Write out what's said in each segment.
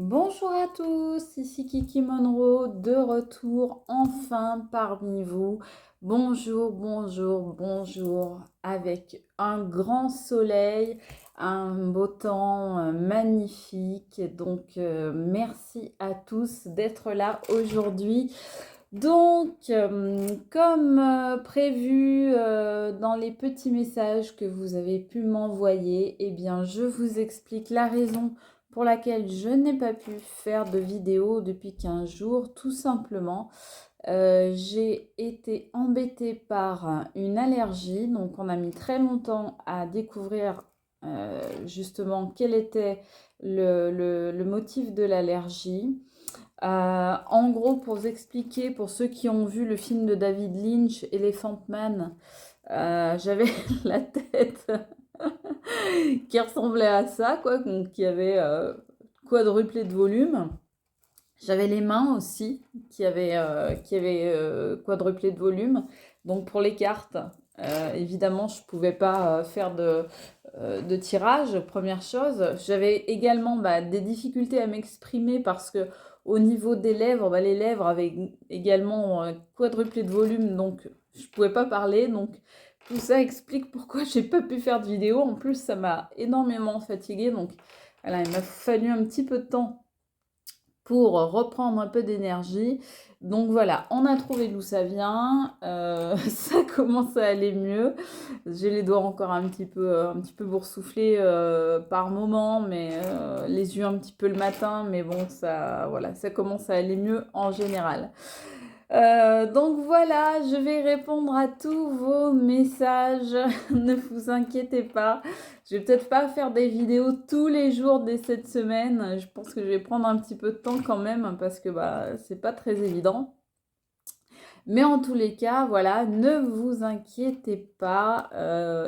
Bonjour à tous, ici Kiki Monroe, de retour enfin parmi vous. Bonjour, bonjour, bonjour, avec un grand soleil, un beau temps magnifique. Merci à tous d'être là aujourd'hui. Comme prévu dans les petits messages que vous avez pu m'envoyer, eh bien, je vous explique la raison pour laquelle je n'ai pas pu faire de vidéo depuis 15 jours. Tout simplement, j'ai été embêtée par une allergie. Donc, on a mis très longtemps à découvrir justement quel était le motif de l'allergie. En gros, pour vous expliquer, pour ceux qui ont vu le film de David Lynch, Elephant Man, j'avais la tête qui ressemblait à ça, quoi, donc qui avait quadruplé de volume. J'avais les mains aussi qui avaient quadruplé de volume. Donc pour les cartes, évidemment, je ne pouvais pas faire de tirage, première chose. J'avais également des difficultés à m'exprimer parce que au niveau des lèvres, les lèvres avaient également quadruplé de volume, donc je ne pouvais pas parler. Donc tout ça explique pourquoi j'ai pas pu faire de vidéo. En plus, ça m'a énormément fatiguée. Donc voilà, il m'a fallu un petit peu de temps pour reprendre un peu d'énergie. Donc voilà, on a trouvé d'où ça vient. Ça commence à aller mieux. J'ai les doigts encore un petit peu boursouflés par moment, mais les yeux un petit peu le matin. Mais bon, ça, voilà, ça commence à aller mieux en général. Donc voilà, je vais répondre à tous vos messages. Ne vous inquiétez pas. Je vais peut-être pas faire des vidéos tous les jours dès cette semaine. Je pense que je vais prendre un petit peu de temps quand même parce que c'est pas très évident. Mais en tous les cas, voilà, ne vous inquiétez pas.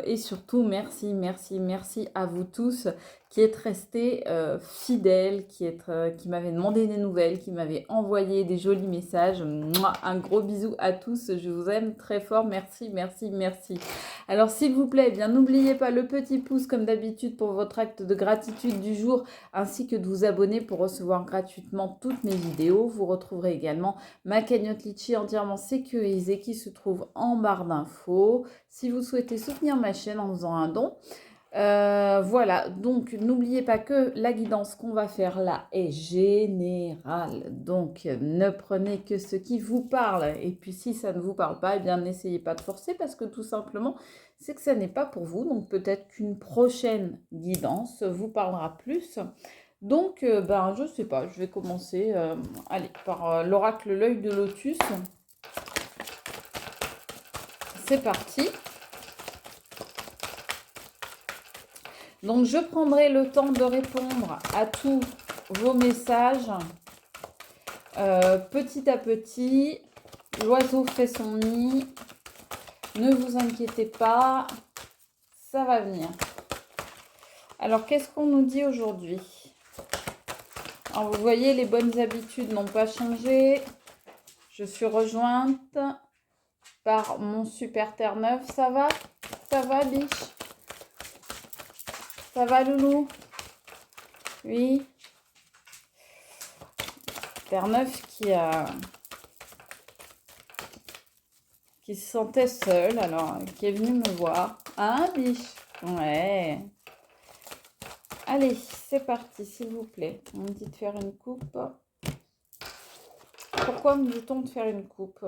Et surtout, merci, merci, merci à vous tous qui êtes restés fidèles, qui m'avaient demandé des nouvelles, qui m'avaient envoyé des jolis messages. Mouah, un gros bisou à tous. Je vous aime très fort. Merci, merci, merci. Alors, s'il vous plaît, eh bien n'oubliez pas le petit pouce comme d'habitude pour votre acte de gratitude du jour, ainsi que de vous abonner pour recevoir gratuitement toutes mes vidéos. Vous retrouverez également ma cagnotte Litchi entièrement sécurisée qui se trouve en barre d'infos. Si vous souhaitez soutenir ma chaîne en faisant un don, voilà, donc n'oubliez pas que la guidance qu'on va faire là est générale. Donc ne prenez que ce qui vous parle. Et puis si ça ne vous parle pas, eh bien n'essayez pas de forcer parce que tout simplement, c'est que ça n'est pas pour vous. Donc peut-être qu'une prochaine guidance vous parlera plus. Donc, je sais pas, je vais commencer allez, par l'oracle l'œil de lotus. C'est parti. Donc, je prendrai le temps de répondre à tous vos messages petit à petit. L'oiseau fait son nid. Ne vous inquiétez pas, ça va venir. Alors, qu'est-ce qu'on nous dit aujourd'hui? Alors, vous voyez, les bonnes habitudes n'ont pas changé. Je suis rejointe par mon super Terre-Neuve. Ça va? Ça va, biche? Ça va, loulou? Oui. Terre-Neuve qui se sentait seule, alors qui est venue me voir. Hein, biche? Ouais. Allez, c'est parti, s'il vous plaît. On me dit de faire une coupe. Pourquoi me dit-on de faire une coupe?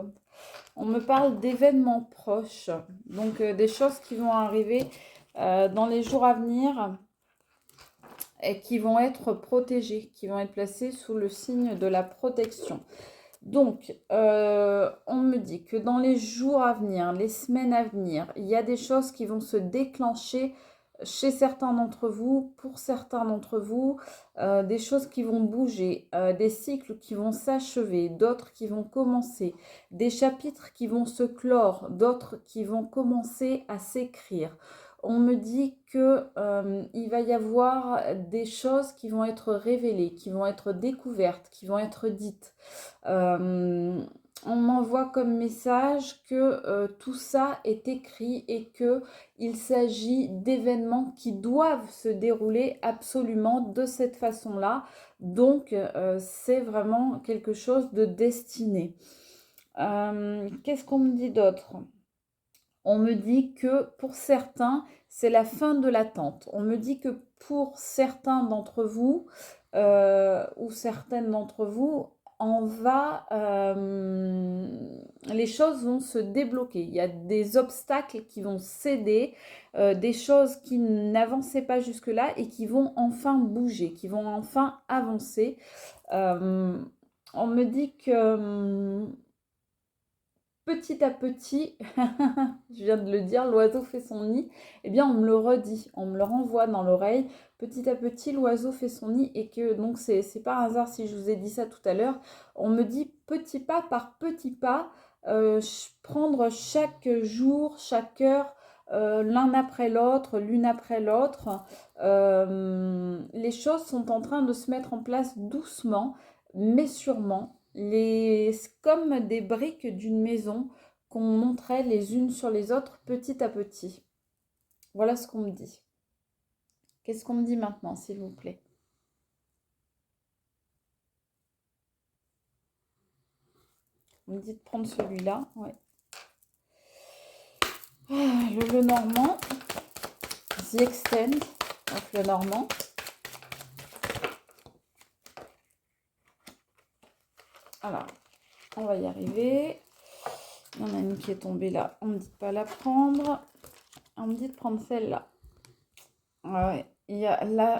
On me parle d'événements proches, donc des choses qui vont arriver dans les jours à venir et qui vont être protégées, qui vont être placées sous le signe de la protection. Donc, on me dit que dans les jours à venir, les semaines à venir, il y a des choses qui vont se déclencher chez certains d'entre vous, pour certains d'entre vous, des choses qui vont bouger, des cycles qui vont s'achever, d'autres qui vont commencer, des chapitres qui vont se clore, d'autres qui vont commencer à s'écrire. On me dit que il va y avoir des choses qui vont être révélées, qui vont être découvertes, qui vont être dites. On m'envoie comme message que tout ça est écrit et que il s'agit d'événements qui doivent se dérouler absolument de cette façon-là. Donc, c'est vraiment quelque chose de destiné. Qu'est-ce qu'on me dit d'autre? On me dit que pour certains, c'est la fin de l'attente. On me dit que pour certains d'entre vous, ou certaines d'entre vous, les choses vont se débloquer. Il y a des obstacles qui vont céder, des choses qui n'avançaient pas jusque-là et qui vont enfin bouger, qui vont enfin avancer. Euh, on me dit que petit à petit, je viens de le dire, l'oiseau fait son nid, eh bien on me le redit, on me le renvoie dans l'oreille. Petit à petit, l'oiseau fait son nid et que donc c'est pas un hasard si je vous ai dit ça tout à l'heure. On me dit petit pas par petit pas, prendre chaque jour, chaque heure, l'un après l'autre, l'une après l'autre. Les choses sont en train de se mettre en place doucement, mais sûrement comme des briques d'une maison qu'on montrait les unes sur les autres petit à petit. Voilà ce qu'on me dit. Qu'est-ce qu'on me dit maintenant, s'il vous plaît? On me dit de prendre celui-là. Ouais. Le Normand. The Extend. Donc le Normand. Alors, on va y arriver. Il y en a une qui est tombée là. On me dit de pas la prendre. On me dit de prendre celle-là. Ouais, il y a là,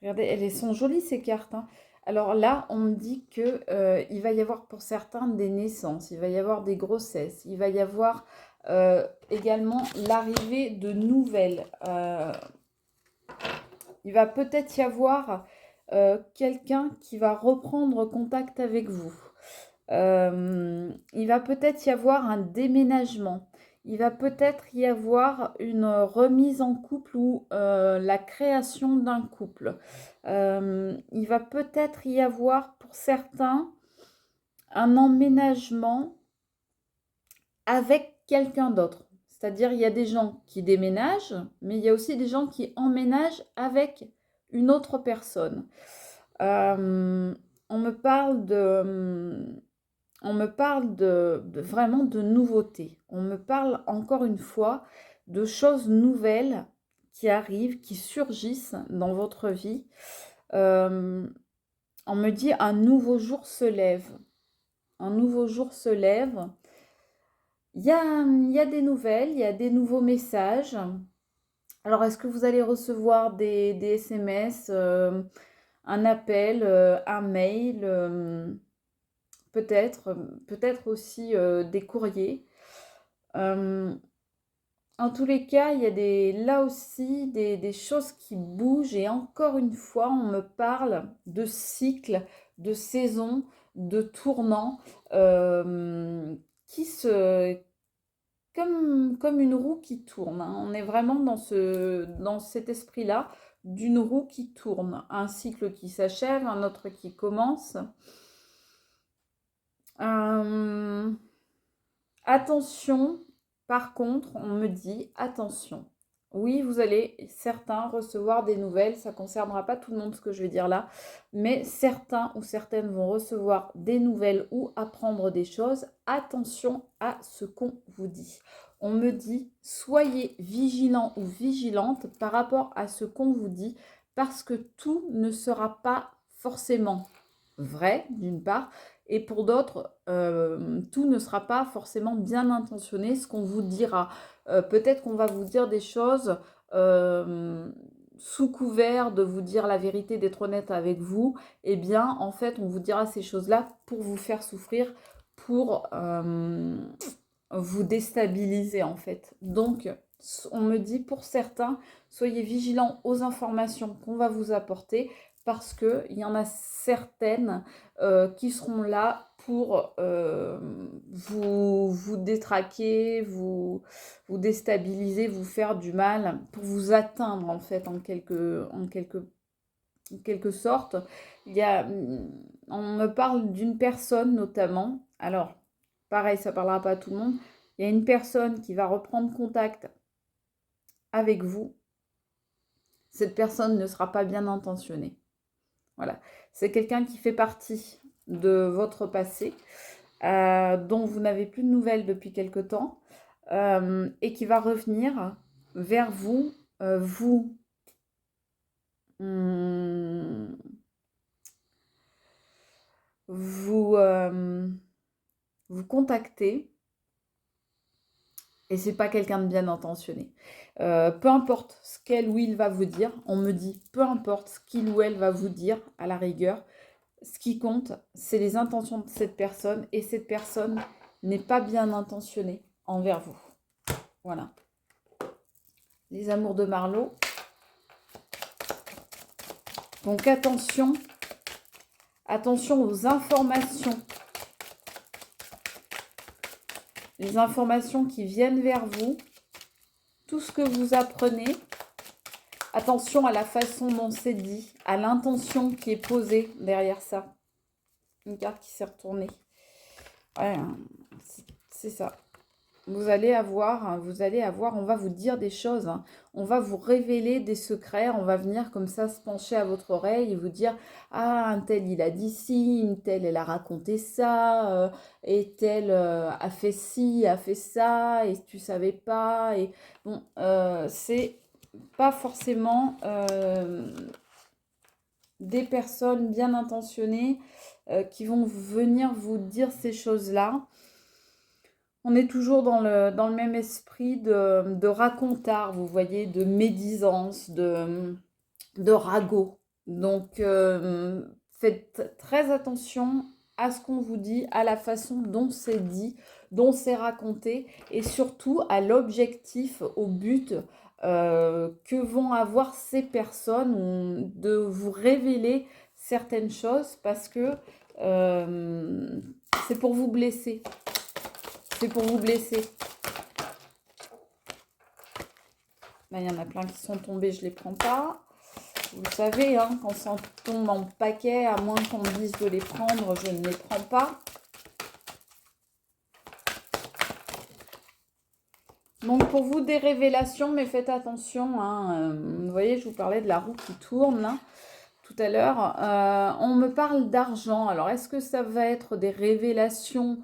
regardez, elles sont jolies ces cartes, hein. Alors là, on me dit que il va y avoir pour certains des naissances, il va y avoir des grossesses, il va y avoir également l'arrivée de nouvelles. Il va peut-être y avoir quelqu'un qui va reprendre contact avec vous. Il va peut-être y avoir un déménagement. Il va peut-être y avoir une remise en couple ou la création d'un couple. Il va peut-être y avoir pour certains un emménagement avec quelqu'un d'autre. C'est-à-dire, il y a des gens qui déménagent, mais il y a aussi des gens qui emménagent avec une autre personne. On me parle vraiment de nouveautés. On me parle encore une fois de choses nouvelles qui arrivent, qui surgissent dans votre vie. On me dit un nouveau jour se lève. Un nouveau jour se lève. Il y a des nouvelles, il y a des nouveaux messages. Alors, est-ce que vous allez recevoir des SMS, un appel, un mail, peut-être aussi des courriers. En tous les cas, il y a là aussi des choses qui bougent et encore une fois, on me parle de cycles, de saisons, de tournants qui se, comme une roue qui tourne, hein. On est vraiment dans cet esprit-là d'une roue qui tourne, un cycle qui s'achève, un autre qui commence. Attention, par contre, on me dit attention. Oui, vous allez certains recevoir des nouvelles, ça ne concernera pas tout le monde ce que je vais dire là, mais certains ou certaines vont recevoir des nouvelles ou apprendre des choses. Attention à ce qu'on vous dit. On me dit soyez vigilant ou vigilante par rapport à ce qu'on vous dit parce que tout ne sera pas forcément vrai, d'une part, et pour d'autres, tout ne sera pas forcément bien intentionné, ce qu'on vous dira. Peut-être qu'on va vous dire des choses sous couvert de vous dire la vérité, d'être honnête avec vous. Eh bien, en fait, on vous dira ces choses-là pour vous faire souffrir, pour vous déstabiliser, en fait. Donc, on me dit pour certains, soyez vigilants aux informations qu'on va vous apporter parce qu'il y en a certaines qui seront là pour vous détraquer, vous déstabiliser, vous faire du mal, pour vous atteindre en fait en quelque en quelque sorte. On me parle d'une personne notamment. Alors, pareil, ça ne parlera pas à tout le monde. Il y a une personne qui va reprendre contact avec vous. Cette personne ne sera pas bien intentionnée. Voilà. C'est quelqu'un qui fait partie de votre passé, dont vous n'avez plus de nouvelles depuis quelque temps, et qui va revenir vers vous, vous, vous, vous contacter. Et c'est pas quelqu'un de bien intentionné. Peu importe ce qu'elle ou il va vous dire, on me dit, peu importe ce qu'il ou elle va vous dire, à la rigueur, ce qui compte, c'est les intentions de cette personne, et cette personne n'est pas bien intentionnée envers vous. Voilà. Les amours de Marlo. Donc attention, attention aux informations. Les informations qui viennent vers vous, tout ce que vous apprenez, attention à la façon dont c'est dit, à l'intention qui est posée derrière ça. Une carte qui s'est retournée. Ouais, c'est ça. Vous allez avoir, on va vous dire des choses, hein. On va vous révéler des secrets, on va venir comme ça se pencher à votre oreille et vous dire, ah, un tel il a dit ci, une telle elle a raconté ça, et telle a fait ci, a fait ça, et tu savais pas, et bon, c'est pas forcément des personnes bien intentionnées qui vont venir vous dire ces choses-là. On est toujours dans le même esprit de racontard, vous voyez, de médisance, de ragot. Donc, faites très attention à ce qu'on vous dit, à la façon dont c'est dit, dont c'est raconté, et surtout à l'objectif, au but que vont avoir ces personnes de vous révéler certaines choses, parce que c'est pour vous blesser. C'est pour vous blesser. Là, il y en a plein qui sont tombés, je ne les prends pas. Vous le savez, hein, quand ça tombe en paquet, à moins qu'on me dise de les prendre, je ne les prends pas. Donc, pour vous, des révélations, mais faites attention. Hein, vous voyez, je vous parlais de la roue qui tourne, là, tout à l'heure. On me parle d'argent. Alors, est-ce que ça va être des révélations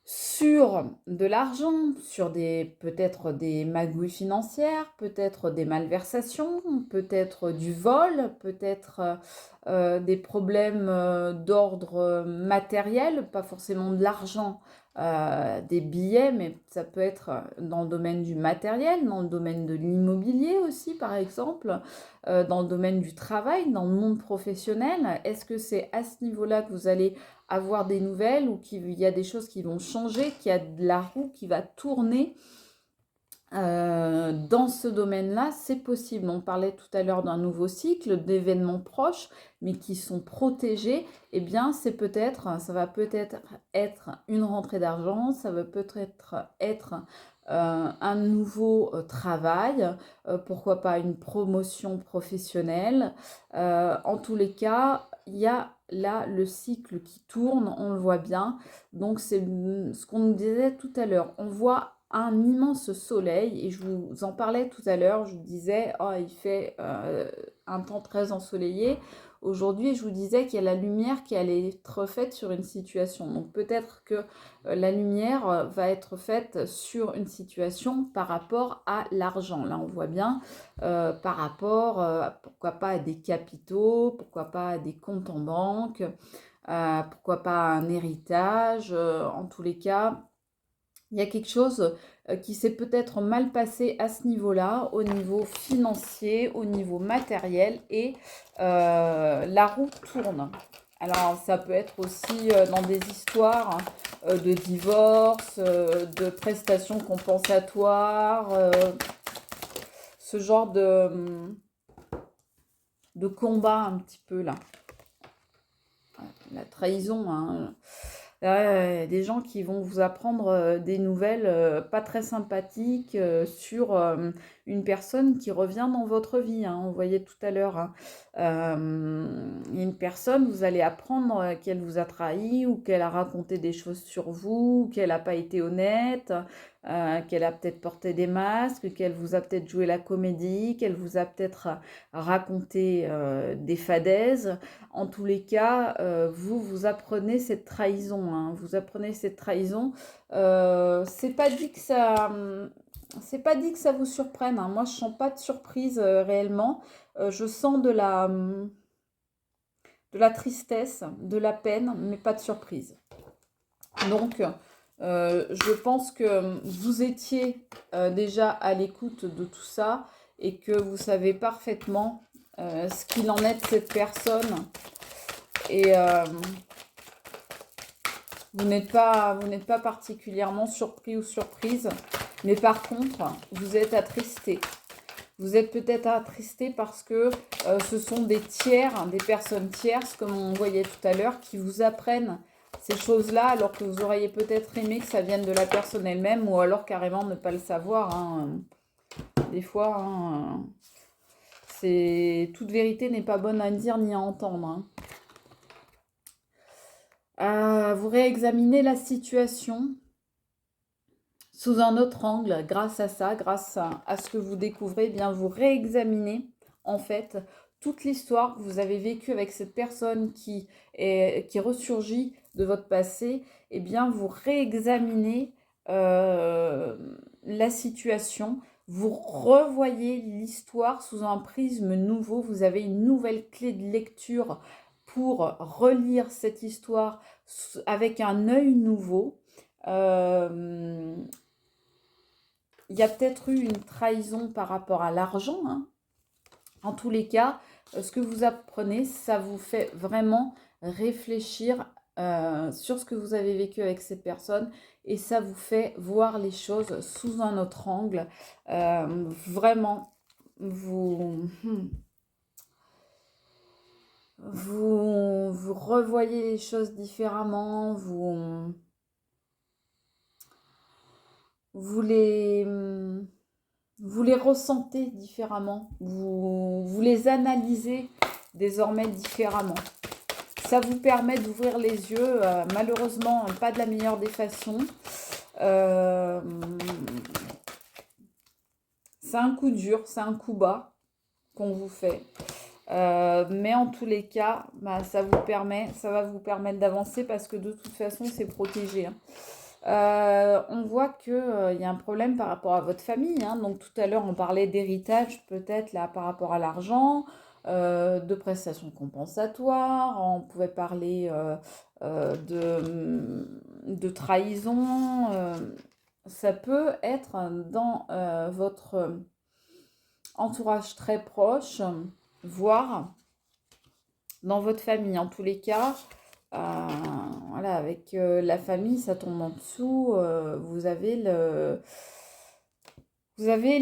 sur de l'argent, sur peut-être des magouilles financières, peut-être des malversations, peut-être du vol, peut-être des problèmes d'ordre matériel, pas forcément de l'argent, des billets, mais ça peut être dans le domaine du matériel, dans le domaine de l'immobilier aussi, par exemple, dans le domaine du travail, dans le monde professionnel. Est-ce que c'est à ce niveau-là que vous allez avoir des nouvelles ou qu'il y a des choses qui vont changer, qu'il y a de la roue qui va tourner dans ce domaine-là? C'est possible. On parlait tout à l'heure d'un nouveau cycle, d'événements proches, mais qui sont protégés. Eh bien, ça va peut-être être une rentrée d'argent, ça va peut-être être un nouveau travail, pourquoi pas une promotion professionnelle. En tous les cas, il y a là le cycle qui tourne, on le voit bien. Donc c'est ce qu'on nous disait tout à l'heure. On voit un immense soleil, et je vous en parlais tout à l'heure. Je vous disais, oh, il fait un temps très ensoleillé. Aujourd'hui, je vous disais qu'il y a la lumière qui allait être faite sur une situation. Donc peut-être que la lumière va être faite sur une situation par rapport à l'argent. Là, on voit bien par rapport, pourquoi pas à des capitaux, pourquoi pas à des comptes en banque, pourquoi pas à un héritage. En tous les cas, il y a quelque chose qui s'est peut-être mal passé à ce niveau-là, au niveau financier, au niveau matériel, et la roue tourne. Alors, ça peut être aussi dans des histoires de divorce, de prestations compensatoires, ce genre de combat un petit peu là. La trahison, hein. Des gens qui vont vous apprendre des nouvelles pas très sympathiques sur une personne qui revient dans votre vie, hein, on voyait tout à l'heure. Hein. Une personne, vous allez apprendre qu'elle vous a trahi ou qu'elle a raconté des choses sur vous, ou qu'elle n'a pas été honnête, qu'elle a peut-être porté des masques, qu'elle vous a peut-être joué la comédie, qu'elle vous a peut-être raconté des fadaises. En tous les cas, vous apprenez cette trahison, hein, vous apprenez cette trahison. C'est pas dit que ça, c'est pas dit que ça vous surprenne. Hein. Moi, je sens pas de surprise réellement. Je sens de la tristesse, de la peine, mais pas de surprise. Donc, je pense que vous étiez déjà à l'écoute de tout ça et que vous savez parfaitement ce qu'il en est de cette personne. Et vous n'êtes pas particulièrement surpris ou surprise, mais par contre, vous êtes attristé. Vous êtes peut-être attristé parce que ce sont des tiers, hein, des personnes tierces, comme on voyait tout à l'heure, qui vous apprennent ces choses-là, alors que vous auriez peut-être aimé que ça vienne de la personne elle-même, ou alors carrément ne pas le savoir. Hein. Des fois, hein, toute vérité n'est pas bonne à dire ni à entendre. Hein. Vous réexaminez la situation sous un autre angle, grâce à ça, grâce à ce que vous découvrez, eh bien vous réexaminez en fait toute l'histoire que vous avez vécue avec cette personne qui ressurgit de votre passé. Eh bien vous réexaminez la situation, vous revoyez l'histoire sous un prisme nouveau, vous avez une nouvelle clé de lecture pour relire cette histoire avec un œil nouveau. Il y a peut-être eu une trahison par rapport à l'argent. Hein. En tous les cas, ce que vous apprenez, ça vous fait vraiment réfléchir sur ce que vous avez vécu avec cette personne et ça vous fait voir les choses sous un autre angle. Vraiment, vous revoyez les choses différemment, vous les ressentez différemment, vous les analysez désormais différemment. Ça vous permet d'ouvrir les yeux, malheureusement pas de la meilleure des façons. C'est un coup dur, c'est un coup bas qu'on vous fait. Mais en tous les cas, ça va vous permettre d'avancer parce que de toute façon, c'est protégé. Hein. On voit qu'il y a un problème par rapport à votre famille. Hein. Donc tout à l'heure, on parlait d'héritage, peut-être là par rapport à l'argent, de prestations compensatoires. On pouvait parler de trahison. Ça peut être dans votre entourage très proche, voire dans votre famille. En tous les cas, voilà, avec la famille, ça tombe en dessous. Vous avez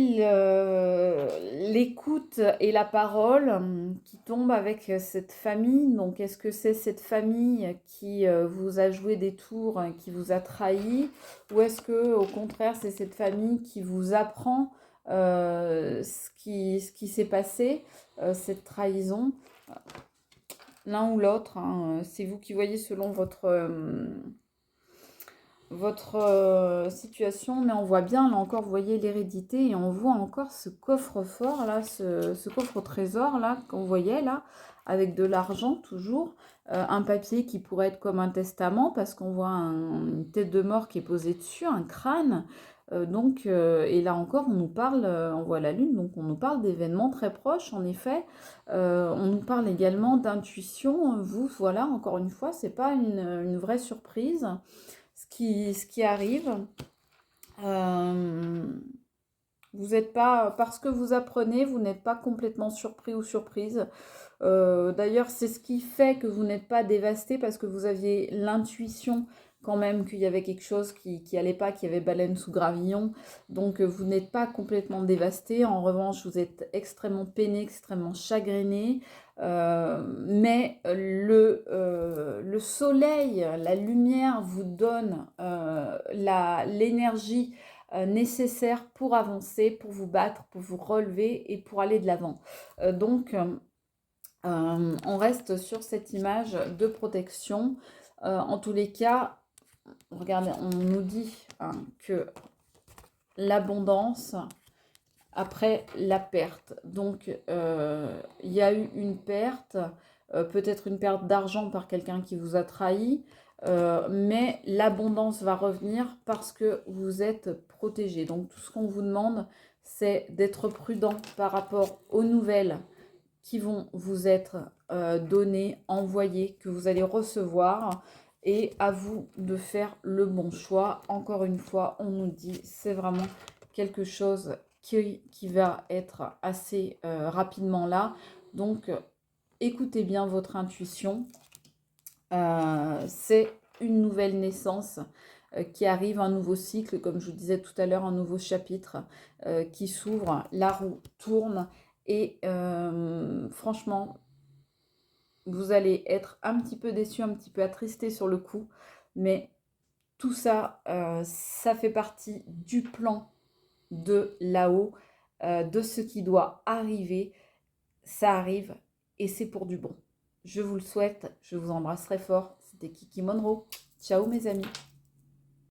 l'écoute et la parole qui tombent avec cette famille. Donc, est-ce que c'est cette famille qui vous a joué des tours, qui vous a trahi, ou est-ce que, au contraire, c'est cette famille qui vous apprend ce qui s'est passé, cette trahison? L'un ou l'autre, hein, c'est vous qui voyez selon votre situation, mais on voit bien, là encore, vous voyez l'hérédité, et on voit encore ce coffre-fort, là, ce coffre au trésor, là, qu'on voyait, là, avec de l'argent, toujours, un papier qui pourrait être comme un testament, parce qu'on voit une tête de mort qui est posée dessus, un crâne, et là encore, on nous parle, on voit la lune, donc on nous parle d'événements très proches, en effet. On nous parle également d'intuition. Vous, voilà, encore une fois, c'est pas une vraie surprise ce qui arrive. Vous n'êtes pas, parce que vous apprenez, vous n'êtes pas complètement surpris ou surprise. D'ailleurs, c'est ce qui fait que vous n'êtes pas dévasté parce que vous aviez l'intuition quand même qu'il y avait quelque chose qui allait pas, qu'il y avait baleine sous gravillon. Donc, vous n'êtes pas complètement dévasté. En revanche, vous êtes extrêmement peiné, extrêmement chagriné. Mais le soleil, la lumière vous donne l'énergie nécessaire pour avancer, pour vous battre, pour vous relever et pour aller de l'avant. Donc, on reste sur cette image de protection. En tous les cas, regardez, on nous dit que l'abondance après la perte. Donc, il y a eu une perte, peut-être une perte d'argent par quelqu'un qui vous a trahi, mais l'abondance va revenir parce que vous êtes protégé. Donc, tout ce qu'on vous demande, c'est d'être prudent par rapport aux nouvelles qui vont vous être données, envoyées, que vous allez recevoir. Et à vous de faire le bon choix. Encore une fois, on nous dit, c'est vraiment quelque chose qui va être assez rapidement là. Donc, écoutez bien votre intuition. C'est une nouvelle naissance qui arrive, un nouveau cycle, comme je vous disais tout à l'heure, un nouveau chapitre qui s'ouvre, la roue tourne et franchement, vous allez être un petit peu déçu, un petit peu attristé sur le coup, mais tout ça, ça fait partie du plan de là-haut, de ce qui doit arriver. Ça arrive et c'est pour du bon. Je vous le souhaite, je vous embrasse très fort. C'était Kiki Monroe. Ciao mes amis.